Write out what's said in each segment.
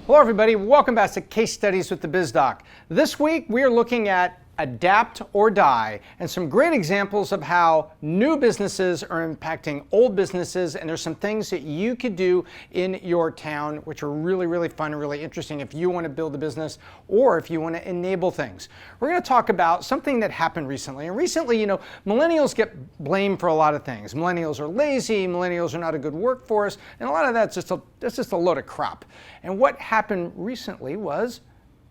Hello everybody, welcome back to Case Studies with the BizDoc. This week we are looking at adapt or die and some great examples of how new businesses are impacting old businesses, and there's some things that you could do in your town which are really fun and really interesting if you want to build a business or if you want to enable things. We're going to talk about something that happened recently, and recently, millennials get blamed for a lot of things. Millennials are lazy, millennials are not a good workforce, and a lot of that's just a load of crap. And what happened recently was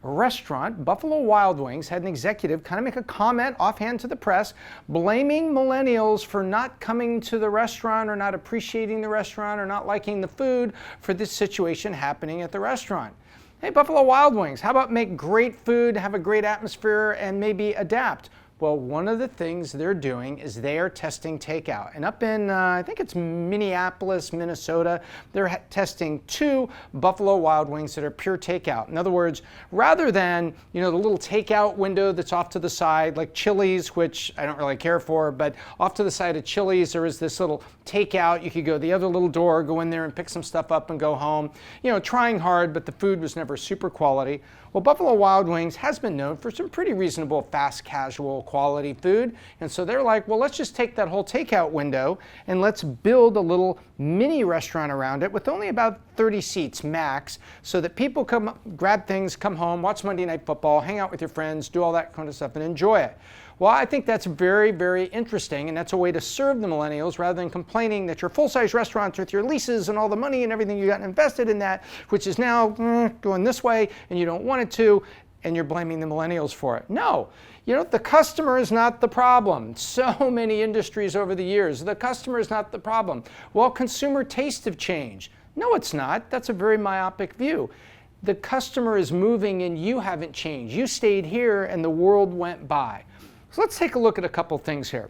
a restaurant, Buffalo Wild Wings, had an executive kind of make a comment offhand to the press, blaming millennials for not coming to the restaurant or not appreciating the restaurant or not liking the food for this situation happening at the restaurant. Hey, Buffalo Wild Wings, how about make great food, have a great atmosphere, and maybe adapt? Well, one of the things they're doing is they are testing takeout. And up in, I think it's Minneapolis, Minnesota, they're testing 2 Buffalo Wild Wings that are pure takeout. In other words, rather than, the little takeout window that's off to the side, like Chili's, which I don't really care for, but off to the side of Chili's, there is this little takeout. You could go the other little door, go in there and pick some stuff up and go home. Trying hard, but the food was never super quality. Well, Buffalo Wild Wings has been known for some pretty reasonable, fast, casual, quality food. And so they're like, well, let's just take that whole takeout window and let's build a little mini restaurant around it with only about 30 seats max, so that people come, grab things, come home, watch Monday Night Football, hang out with your friends, do all that kind of stuff and enjoy it. Well, I think that's very interesting, and that's a way to serve the millennials rather than complaining that your full-size restaurants with your leases and all the money and everything you got invested in that, which is now going this way and you don't want it to, and you're blaming the millennials for it. No, the customer is not the problem. So many industries over the years, the customer is not the problem. Well, consumer tastes have changed. No, it's not. That's a very myopic view. The customer is moving and you haven't changed. You stayed here and the world went by. So let's take a look at a couple things here.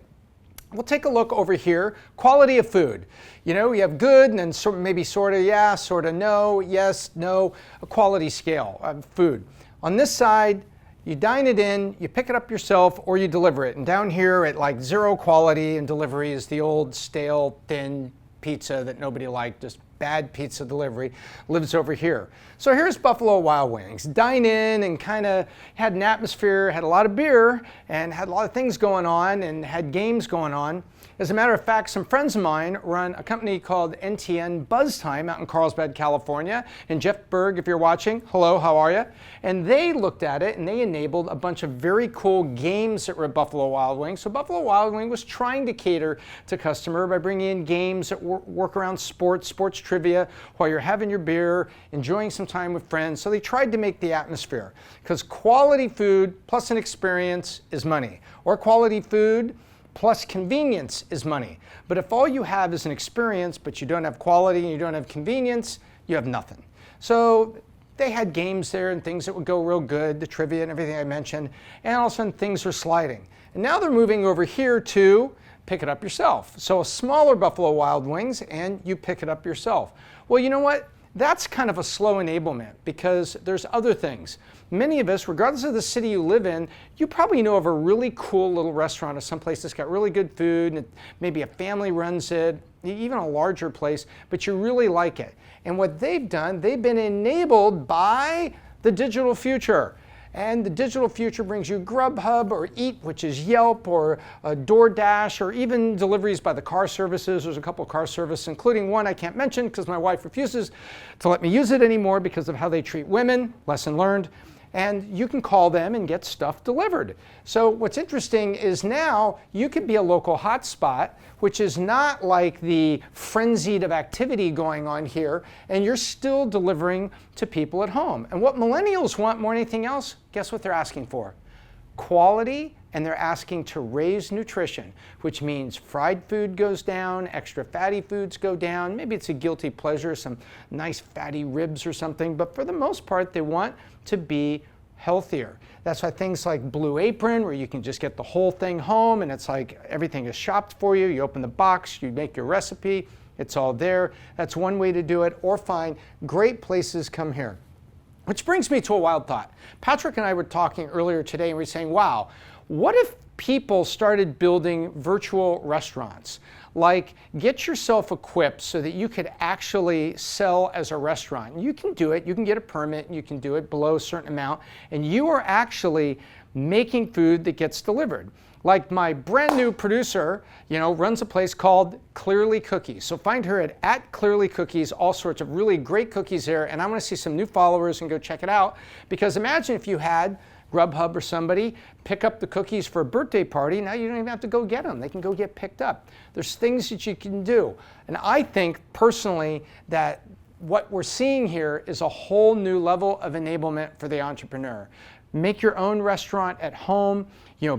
We'll take a look over here, quality of food. We have good and then maybe sort of yeah, sort of no, yes, no, a quality scale of food. On this side, you dine it in, you pick it up yourself, or you deliver it. And down here at like 0 quality and delivery is the old stale, thin pizza that nobody liked, just bad pizza delivery, lives over here. So here's Buffalo Wild Wings. Dine in and kind of had an atmosphere, had a lot of beer and had a lot of things going on and had games going on. As a matter of fact, some friends of mine run a company called NTN Buzz Time out in Carlsbad, California. And Jeff Berg, if you're watching, hello, how are you? And they looked at it and they enabled a bunch of very cool games that were at Buffalo Wild Wings. So Buffalo Wild Wing was trying to cater to customer by bringing in games that work around sports trivia while you're having your beer, enjoying some time with friends. So they tried to make the atmosphere, because quality food plus an experience is money, or quality food plus convenience is money. But if all you have is an experience, but you don't have quality and you don't have convenience, you have nothing. So they had games there and things that would go real good, the trivia and everything I mentioned, and all of a sudden things are sliding. And now they're moving over here to pick it up yourself. So a smaller Buffalo Wild Wings and you pick it up yourself. Well, you know what? That's kind of a slow enablement, because there's other things. Many of us, regardless of the city you live in, you probably know of a really cool little restaurant or someplace that's got really good food, and maybe a family runs it, even a larger place, but you really like it. And what they've done, they've been enabled by the digital future. And the digital future brings you GrubHub or Eat, which is Yelp, or DoorDash, or even deliveries by the car services. There's a couple of car services, including one I can't mention because my wife refuses to let me use it anymore because of how they treat women. Lesson learned. And you can call them and get stuff delivered. So what's interesting is now you could be a local hotspot, which is not like the frenzied of activity going on here, and you're still delivering to people at home. And what millennials want more than anything else, guess what they're asking for? Quality, and they're asking to raise nutrition, which means fried food goes down, extra fatty foods go down. Maybe it's a guilty pleasure, some nice fatty ribs or something, but for the most part, they want to be healthier. That's why things like Blue Apron, where you can just get the whole thing home and it's like everything is shopped for you. You open the box, you make your recipe, it's all there. That's one way to do it, or find great places come here. Which brings me to a wild thought. Patrick and I were talking earlier today and we were saying, wow, what if people started building virtual restaurants? like get yourself equipped so that you could actually sell as a restaurant. You can do it, you can get a permit, you can do it below a certain amount, and you are actually making food that gets delivered. Like my brand new producer, runs a place called Clearly Cookies. So find her at Clearly Cookies, all sorts of really great cookies there. And I want to see some new followers and go check it out. Because imagine if you had GrubHub or somebody pick up the cookies for a birthday party. Now you don't even have to go get them. They can go get picked up. There's things that you can do. And I think personally that what we're seeing here is a whole new level of enablement for the entrepreneur. Make your own restaurant at home,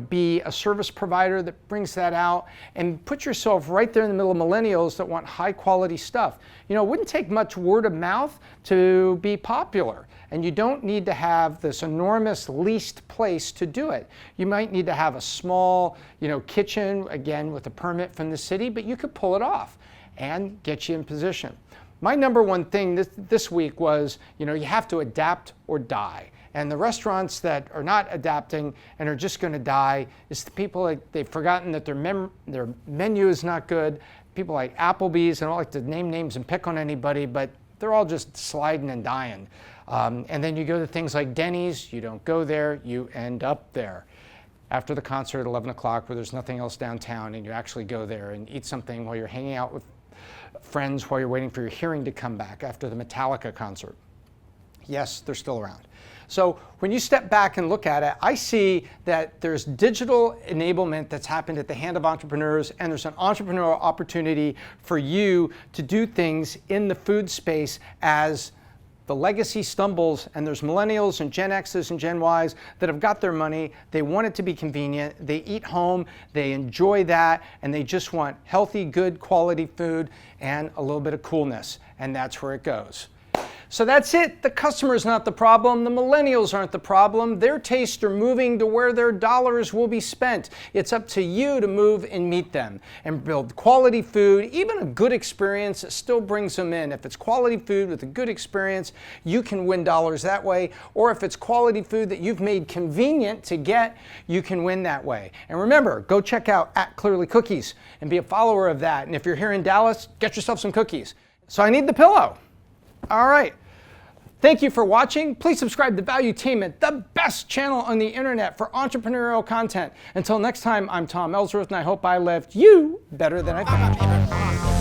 be a service provider that brings that out, and put yourself right there in the middle of millennials that want high quality stuff. It wouldn't take much word of mouth to be popular, and you don't need to have this enormous leased place to do it. You might need to have a small, kitchen, again, with a permit from the city, but you could pull it off and get you in position. My number one thing this week was, you have to adapt or die. And the restaurants that are not adapting and are just going to die is the people they've forgotten that their menu is not good. People like Applebee's, and I don't like to name names and pick on anybody, but they're all just sliding and dying. And then you go to things like Denny's, you don't go there, you end up there. After the concert at 11 o'clock where there's nothing else downtown, and you actually go there and eat something while you're hanging out with friends while you're waiting for your hearing to come back after the Metallica concert. Yes, they're still around. So when you step back and look at it, I see that there's digital enablement that's happened at the hand of entrepreneurs, and there's an entrepreneurial opportunity for you to do things in the food space as the legacy stumbles, and there's millennials and Gen X's and Gen Y's that have got their money. They want it to be convenient. They eat home. They enjoy that, and they just want healthy, good quality food and a little bit of coolness, and that's where it goes. So that's it. The customer is not the problem. The millennials aren't the problem. Their tastes are moving to where their dollars will be spent. It's up to you to move and meet them and build quality food, even a good experience that still brings them in. If it's quality food with a good experience, you can win dollars that way. Or if it's quality food that you've made convenient to get, you can win that way. And remember, go check out at Clearly Cookies and be a follower of that. And if you're here in Dallas, get yourself some cookies. So I need the pillow. All right. Thank you for watching. Please subscribe to Valuetainment, the best channel on the internet for entrepreneurial content. Until next time, I'm Tom Ellsworth, and I hope I left you better than I found you.